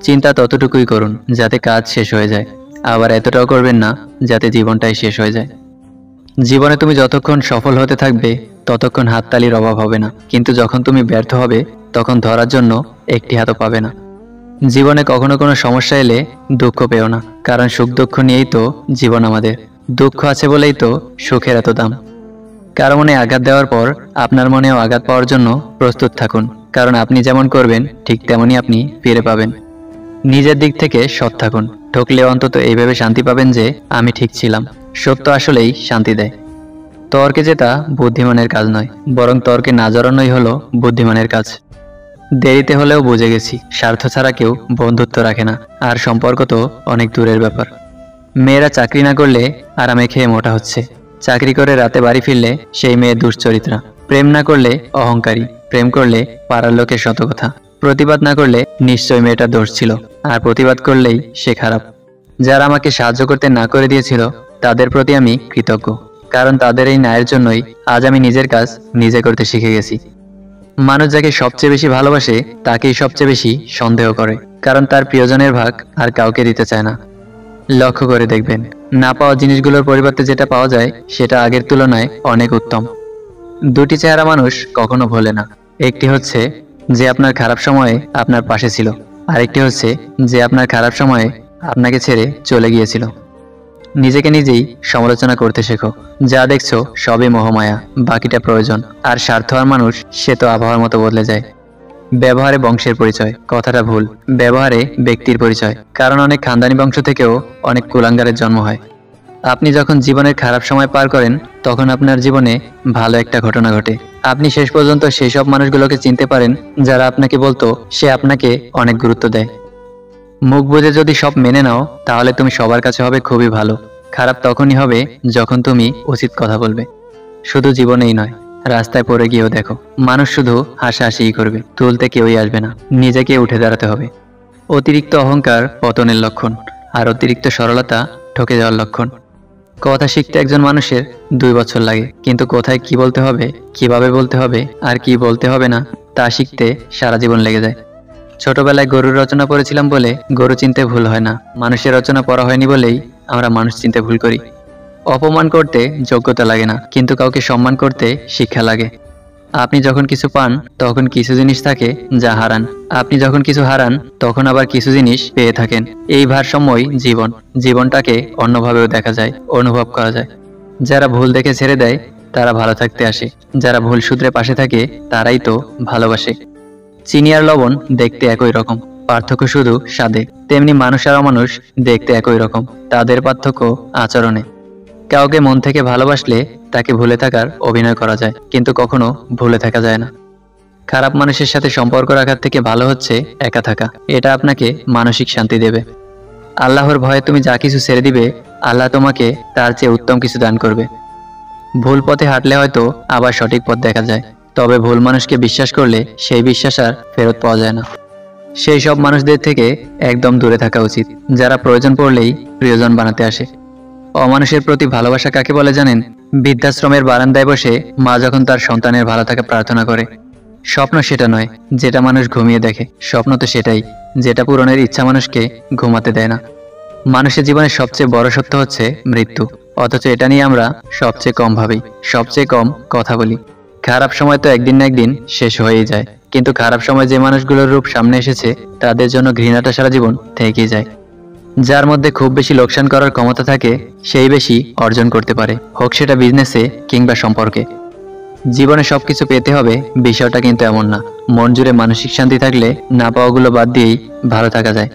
চিন্তা ততটুকুই করুন যাতে কাজ শেষ হয়ে যায়, আবার এতটাও করবেন না যাতে জীবনটাই শেষ হয়ে যায়। জীবনে তুমি যতক্ষণ সফল হতে থাকবে ততক্ষণ হাততালির অভাব হবে না, কিন্তু যখন তুমি ব্যর্থ হবে তখন ধরার জন্য একটি হাতও পাবে না। জীবনে কখনো কোনো সমস্যা এলে দুঃখ পেও না, কারণ সুখ দুঃখ নিয়েই তো জীবন আমাদের। দুঃখ আছে বলেই তো সুখের এত দাম। কারো মনে আঘাত দেওয়ার পর আপনার মনেও আঘাত পাওয়ার জন্য প্রস্তুত থাকুন, কারণ আপনি যেমন করবেন ঠিক তেমনই আপনি ফিরে পাবেন। নিজের দিক থেকে সৎ থাকুন, ঠকলেও অন্তত এইভাবে শান্তি পাবেন যে আমি ঠিক ছিলাম। সত্য আসলেই শান্তি দেয়। তর্কে জেতা বুদ্ধিমানের কাজ নয়, বরং তর্কে না জড়ানোই হলো বুদ্ধিমানের কাজ। দেরিতে হলেও বুঝে গেছি, স্বার্থ ছাড়া কেউ বন্ধুত্ব রাখে না, আর সম্পর্ক তো অনেক দূরের ব্যাপার। মেয়েরা চাকরি না করলে আরামে খেয়ে মোটা হচ্ছে, চাকরি করে রাতে বাড়ি ফিরলে সেই মেয়ে দুশ্চরিত্রা। প্রেম না করলে অহংকারী, প্রেম করলে পাড়ার লোকের শত কথা। প্রতিবাদ না করলে নিশ্চয় মেয়েটা দোষ ছিল, আর প্রতিবাদ করলেই সে খারাপ। যারা আমাকে সাহায্য করতে না করে দিয়েছিল তাদের প্রতি আমি কৃতজ্ঞ, কারণ তাদের এই ন্যায়ের জন্যই আজ আমি নিজের কাজ নিজে করতে শিখে গেছি। মানুষ যাকে সবচেয়ে বেশি ভালোবাসে তাকেই সবচেয়ে বেশি সন্দেহ করে, কারণ তার প্রিয়জনের ভাগ আর কাউকে দিতে চায় না। লক্ষ্য করে দেখবেন, না পাওয়া জিনিসগুলোর পরিবর্তে যেটা পাওয়া যায় সেটা আগের তুলনায় অনেক উত্তম। দুটি চেহারা মানুষ কখনো ভোলে না, একটি হচ্ছে যে আপনার খারাপ সময়ে আপনার পাশে ছিল, আরেকটি হচ্ছে যে আপনার খারাপ সময়ে আপনাকে ছেড়ে চলে গিয়েছিল। নিজেকে নিজেই সমালোচনা করতে শেখো। যা দেখছো সবই মোহমায়া, বাকিটা প্রয়োজন। আর স্বার্থবান মানুষ সে তো আবহাওয়ার মতো বদলে যায়। ব্যবহারে বংশের পরিচয় কথাটা ভুল, ব্যবহারে ব্যক্তির পরিচয়, কারণ অনেক খানদানি বংশ থেকেও অনেক কুলাঙ্গারের জন্ম হয়। আপনি যখন জীবনের খারাপ সময় পার করেন তখন আপনার জীবনে ভালো একটা ঘটনা ঘটে। আপনি শেষ পর্যন্ত সেই সব মানুষগুলোকে চিনতে পারেন যারা আপনাকে বলতো সে আপনাকে অনেক গুরুত্ব দেয়। মুখ বুজে যদি সব মেনে নাও তাহলে তুমি সবার কাছে হবে খুবই ভালো। খারাপ তখনই হবে যখন তুমি উচিত কথা বলবে। শুধু জীবনেই নয়, রাস্তায় পড়ে গিয়েও দেখো, মানুষ শুধু হাসাহাসিই করবে, তুলতে কেউই আসবে না। নিজেকে উঠে দাঁড়াতে হবে। অতিরিক্ত অহংকার পতনের লক্ষণ, আর অতিরিক্ত সরলতা ঠকে যাওয়ার লক্ষণ। কথা শিখতে একজন মানুষের 2 বছর লাগে, কিন্তু কোথায় কি বলতে হবে, কিভাবে বলতে হবে আর কি বলতে হবে না তা শিখতে সারা জীবন লেগে যায়। ছোটবেলায় গরুর রচনা পড়েছিলাম বলে গরু চিনতে ভুল হয় না, মানুষের রচনা পড়া হয়নি বলেই আমরা মানুষ চিনতে ভুল করি। অপমান করতে যোগ্যতা লাগে না, কিন্তু কাউকে সম্মান করতে শিক্ষা লাগে। আপনি যখন কিছু পান তখন কিছু জিনিস থাকে যা হারান, আপনি যখন কিছু হারান তখন আবার কিছু জিনিস পেয়ে থাকেন। এই ভারসাম্যই জীবন। জীবনটাকে অন্যভাবেও দেখা যায়, অনুভব করা যায়। যারা ভুল দেখে ছেড়ে দেয় তারা ভালো থাকতে আসে, যারা ভুল সূত্রে পাশে থাকে তারাই তো ভালোবাসে। চিনি আর লবণ দেখতে একই রকম, পার্থক্য শুধু স্বাদে। তেমনি মানুষ আর অমানুষ দেখতে একই রকম, তাদের পার্থক্য আচরণে। কাউকে মন থেকে ভালোবাসলে তাকে ভুলে থাকার অভিনয় করা যায়, কিন্তু কখনো ভুলে থাকা যায় না। খারাপ মানুষের সাথে সম্পর্ক রাখার থেকে ভালো হচ্ছে একা থাকা, এটা আপনাকে মানসিক শান্তি দেবে। আল্লাহর ভয়ে তুমি যা কিছু ছেড়ে দিবে, আল্লাহ তোমাকে তার চেয়ে উত্তম কিছু দান করবে। ভুল পথে হাঁটলে হয়তো আবার সঠিক পথ দেখা যায়, তবে ভুল মানুষকে বিশ্বাস করলে সেই বিশ্বাস আর ফেরত পাওয়া যায় না। সেই সব মানুষদের থেকে একদম দূরে থাকা উচিত যারা প্রয়োজন পড়লেই প্রিয়জন বানাতে আসে। অমানুষের প্রতি ভালোবাসা কাকে বলে জানেন? বৃদ্ধাশ্রমের বারান্দায় বসে মা যখন তার সন্তানের ভালো থাকা প্রার্থনা করে। স্বপ্ন সেটা নয় যেটা মানুষ ঘুমিয়ে দেখে, স্বপ্ন তো সেটাই যেটা পূরণের ইচ্ছা মানুষকে ঘুমাতে দেয় না। মানুষের জীবনের সবচেয়ে বড় সত্য হচ্ছে মৃত্যু, অথচ এটা নিয়ে আমরা সবচেয়ে কম ভাবি, সবচেয়ে কম কথা বলি। খারাপ সময় তো একদিন না একদিন শেষ হয়েই যায়, কিন্তু খারাপ সময় যে মানুষগুলোর রূপ সামনে এসেছে তাদের জন্য ঘৃণাটা সারা জীবন থেকেই যায়। যার মধ্যে খুব বেশি লোকসান করার ক্ষমতা থাকে সেই বেশি অর্জন করতে পারে, হোক সেটা বিজনেসে কিংবা সম্পর্কে। জীবনে সবকিছু পেতে হবে বিষয়টা কিন্তু এমন না। মন জুড়ে মানসিক শান্তি থাকলে না পাওয়াগুলো বাদ দিয়েই ভালো থাকা যায়।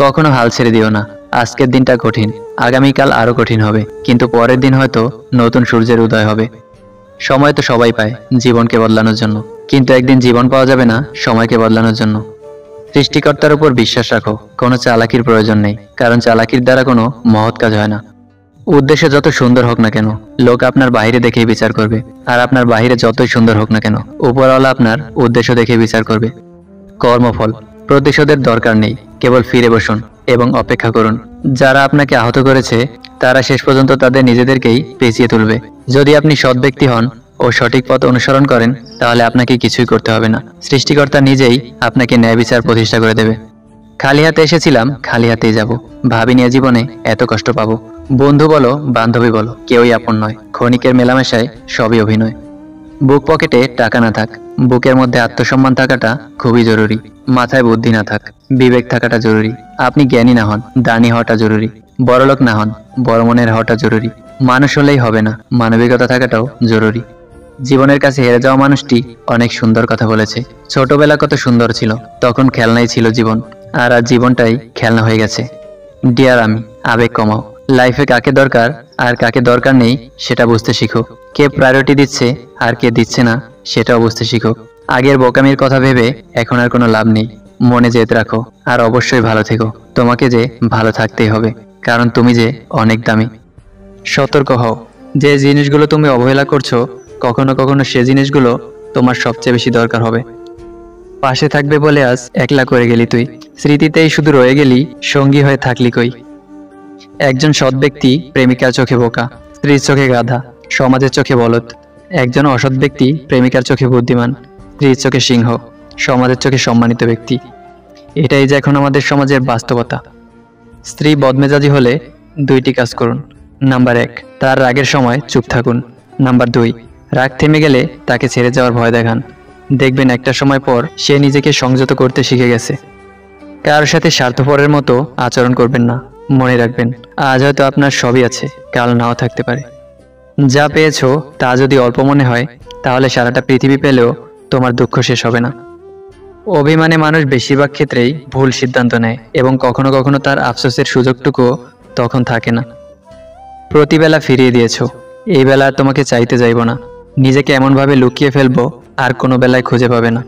কখনো হাল ছেড়ে দিও না। আজকের দিনটা কঠিন, আগামীকাল আরো কঠিন হবে, কিন্তু পরের দিন হয়তো নতুন সূর্যের উদয় হবে। সময় তো সবাই পায় জীবনকে বদলানোর জন্য, কিন্তু একদিন জীবন পাওয়া যাবে না সময়কে বদলানোর জন্য। সৃষ্টিকর্তার উপর বিশ্বাস রাখো, কোনো চালাকির প্রয়োজন নেই, কারণ চালাকির দ্বারা কোনো মহৎ কাজ হয় না। উদ্দেশ্য যত সুন্দর হোক না কেন, লোক আপনার বাইরে দেখেই বিচার করবে, আর আপনার বাইরে যতই সুন্দর হোক না কেন, উপরওয়ালা আপনার উদ্দেশ্য দেখে বিচার করবে। কর্মফল, প্রতিশোধের দরকার নেই, কেবল ফিরে বসুন এবং অপেক্ষা করুন। যারা আপনাকে আহত করেছে তারা শেষ পর্যন্ত তাদের নিজেদেরকেই পেঁচিয়ে তুলবে। যদি আপনি সৎ ব্যক্তি হন ও সঠিক পথ অনুসরণ করেন তাহলে আপনাকে কিছুই করতে হবে না, সৃষ্টিকর্তা নিজেই আপনাকে ন্যায় বিচার প্রতিষ্ঠা করে দেবে। খালি হাতে এসেছিলাম, খালি হাতেই যাব। ভাবিনি এ জীবনে এত কষ্ট পাবো। বন্ধু বলো, বান্ধবী বলো, কেউই আপন নয়। ক্ষণিকের মেলামেশায় সবই অভিনয়। বুক পকেটে টাকা না থাক, বুকের মধ্যে আত্মসম্মান থাকাটা খুবই জরুরি। মাথায় বুদ্ধি না থাক, বিবেক থাকাটা জরুরি। আপনি জ্ঞানী না হন, দানি হওয়াটা জরুরি। বড়লোক না হন, বড় মনের হওয়াটা জরুরি। মানুষ হলেই হবে না, মানবিকতা থাকাটাও জরুরি। জীবনের কাছে হেরে যাওয়া মানুষটি অনেক সুন্দর কথা বলেছে। ছোটবেলা কত সুন্দর ছিল, তখন খেলনাই ছিল জীবন, আর আজ জীবনটাই খেলনা হয়ে গেছে। ডিয়ার আমি, আবেগ কমাও। লাইফে কাকে দরকার আর কাকে দরকার নেই সেটা বুঝতে শিখো। কে প্রায়োরিটি দিচ্ছে আর কে দিচ্ছে না সেটাও বুঝতে শিখো। আগের বোকামির কথা ভেবে এখন আর কোনো লাভ নেই। মনে জেদ রাখো, আর অবশ্যই ভালো থেকো। তোমাকে যে ভালো থাকতেই হবে, কারণ তুমি যে অনেক দামি। সতর্ক হও, যে জিনিসগুলো তুমি অবহেলা করছো, কখনো কখনো সে জিনিসগুলো তোমার সবচেয়ে বেশি দরকার হবে। পাশে থাকবে বলে আজ একলা করে গেলি তুই, স্মৃতিতেই শুধু রয়ে গেলি, সঙ্গী হয়ে থাকলি কই। একজন সৎ ব্যক্তি প্রেমিকার চোখে বোকা, স্ত্রীর চোখে গাধা, সমাজের চোখে বলদ। একজন অসৎ ব্যক্তি প্রেমিকার চোখে বুদ্ধিমান, স্ত্রীর চোখে সিংহ, সমাজের চোখে সম্মানিত ব্যক্তি। এটাই যে এখন আমাদের সমাজের বাস্তবতা। স্ত্রী বদমেজাজি হলে দুইটি কাজ করুন। নাম্বার 1, তার রাগের সময় চুপ থাকুন। নাম্বার 2, রাগ থেমে গেলে তাকে ছেড়ে যাওয়ার ভয় দেখান। দেখবেন একটা সময় পর সে নিজেকে সংযত করতে শিখে গেছে। কারোর সাথে স্বার্থপরের মতো আচরণ করবেন না। মনে রাখবেন, আজ হয়তো আপনার সবই আছে, কাল নাও থাকতে পারে। যা পেয়েছো তা যদি অল্প মনে হয়, তাহলে সারাটা পৃথিবী পেলেও তোমার দুঃখ শেষ হবে না। অভিমানে মানুষ বেশিরভাগ ক্ষেত্রেই ভুল সিদ্ধান্ত নেয়, এবং কখনো কখনো তার আফসোসের সুযোগটুকুও তখন থাকে না। প্রতিবেলা ফিরিয়ে দিয়েছো, এই বেলা আর তোমাকে চাইতে যাইব না। নিজেকে এমনভাবে লুকিয়ে ফেলবো আর কোনো বেলায় খুঁজে পাবে না।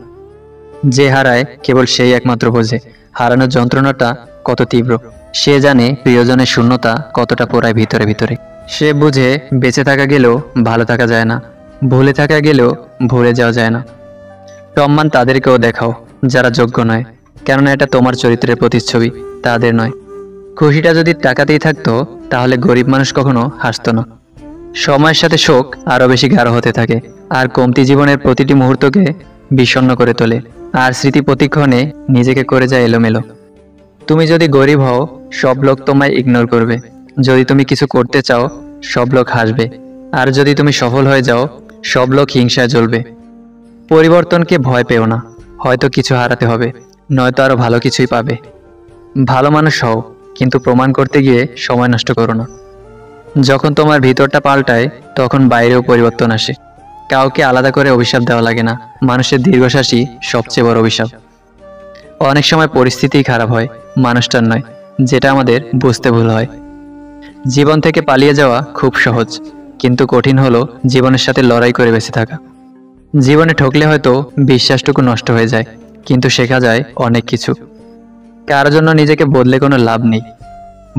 যে হারায় কেবল সেই একমাত্র বোঝে হারানোর যন্ত্রণাটা কত তীব্র। সে জানে প্রিয়জনের শূন্যতা কতটা পোড়ায় ভিতরে ভিতরে। সে বুঝে বেঁচে থাকা গেলেও ভালো থাকা যায় না, ভুলে থাকা গেলেও ভুলে যাওয়া যায় না। সম্মান তাদেরকেও দেখাও যারা যোগ্য নয়, কেননা এটা তোমার চরিত্রের প্রতিচ্ছবি, তাদের নয়। খুশিটা যদি টাকাতেই থাকতো, তাহলে গরিব মানুষ কখনো হাসতো না। সময়ের সাথে শোক আরো বেশি গাঢ় হতে থাকে, আর কমতি জীবনের প্রতিটি মুহূর্তকে বিষণ্ণ করে তোলে, আর স্মৃতি প্রতিক্ষণে নিজেকে করে যায় এলোমেলো। তুমি যদি গরিব হও, সব লোক তোমায় ইগনোর করবে। যদি তুমি কিছু করতে চাও, সব লোক হাসবে। আর যদি তুমি সফল হয়ে যাও, সব লোক হিংসায় জ্বলবে। পরিবর্তনকে ভয় পেও না, হয়তো কিছু হারাতে হবে, নয়তো আরো ভালো কিছুই পাবে। ভালো মানুষ হও, কিন্তু প্রমাণ করতে গিয়ে সময় নষ্ট করো না। যখন তোমার ভিতরটা পাল্টায়, তখন বাইরেও পরিবর্তন আসে। কাউকে আলাদা করে অভিশাপ দেওয়া লাগে না, মানুষের দীর্ঘশ্বাসই সবচেয়ে বড় অভিশাপ। অনেক সময় পরিস্থিতিই খারাপ হয়, মানুষটার নয়, যেটা আমাদের বুঝতে ভুল হয়। জীবন থেকে পালিয়ে যাওয়া খুব সহজ, কিন্তু কঠিন হলো জীবনের সাথে লড়াই করে বেঁচে থাকা। জীবনে ঠকলে হয়তো বিশ্বাসটুকু নষ্ট হয়ে যায়, কিন্তু শেখা যায় অনেক কিছু। কারোর জন্য নিজেকে বদলে কোনো লাভ নেই,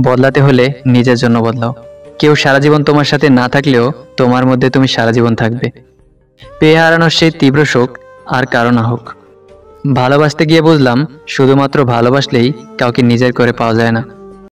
বদলাতে হলে নিজের জন্য বদলাও। কেউ সারা জীবন তোমার সাথে না থাকলেও তোমার মধ্যে তুমি সারা জীবন থাকবে। পেয়ে হারানোর সেই তীব্র শোক আর কারো না হোক। ভালোবাসতে গিয়ে বুঝলাম, শুধুমাত্র ভালোবাসলেই কাউকে নিজের করে পাওয়া যায় না।